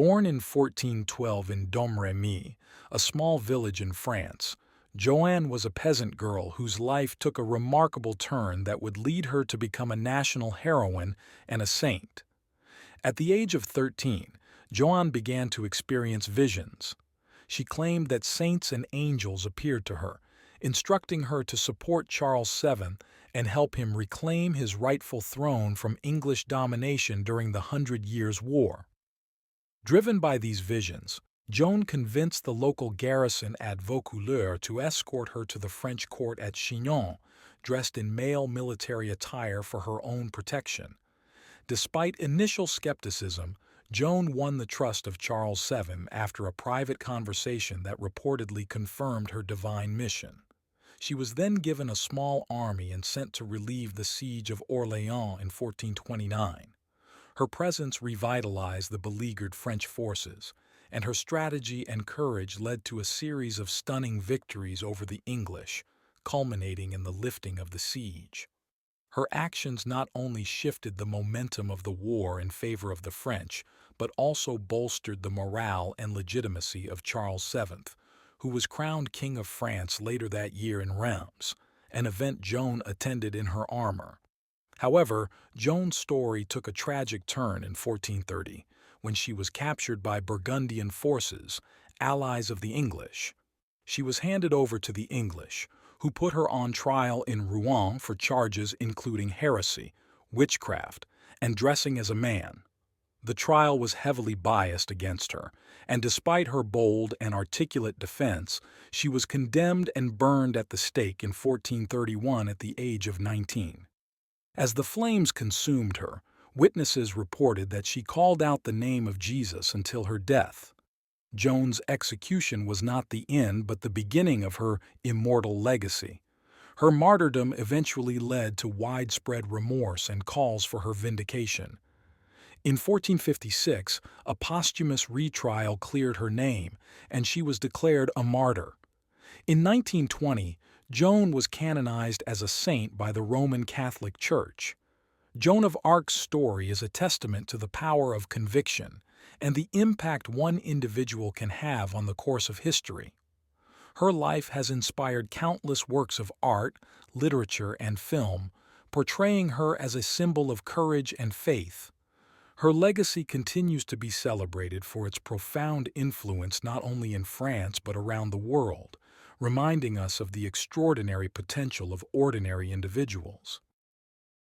Born in 1412 in Domremy, a small village in France, Joanne was a peasant girl whose life took a remarkable turn that would lead her to become a national heroine and a saint. At the age of 13, Joanne began to experience visions. She claimed that saints and angels appeared to her, instructing her to support Charles VII and help him reclaim his rightful throne from English domination during the Hundred Years' War. Driven by these visions, Joan convinced the local garrison at Vaucouleurs to escort her to the French court at Chinon, dressed in male military attire for her own protection. Despite initial skepticism, Joan won the trust of Charles VII after a private conversation that reportedly confirmed her divine mission. She was then given a small army and sent to relieve the siege of Orléans in 1429. Her presence revitalized the beleaguered French forces, and her strategy and courage led to a series of stunning victories over the English, culminating in the lifting of the siege. Her actions not only shifted the momentum of the war in favor of the French, but also bolstered the morale and legitimacy of Charles VII, who was crowned King of France later that year in Reims, an event Joan attended in her armor. However, Joan's story took a tragic turn in 1430, when she was captured by Burgundian forces, allies of the English. She was handed over to the English, who put her on trial in Rouen for charges including heresy, witchcraft, and dressing as a man. The trial was heavily biased against her, and despite her bold and articulate defense, she was condemned and burned at the stake in 1431 at the age of 19. As the flames consumed her, witnesses reported that she called out the name of Jesus until her death. Joan's execution was not the end but the beginning of her immortal legacy. Her martyrdom eventually led to widespread remorse and calls for her vindication. In 1456, a posthumous retrial cleared her name, and she was declared a martyr. In 1920, Joan was canonized as a saint by the Roman Catholic Church. Joan of Arc's story is a testament to the power of conviction and the impact one individual can have on the course of history. Her life has inspired countless works of art, literature, and film, portraying her as a symbol of courage and faith. Her legacy continues to be celebrated for its profound influence not only in France but around the world, reminding us of the extraordinary potential of ordinary individuals.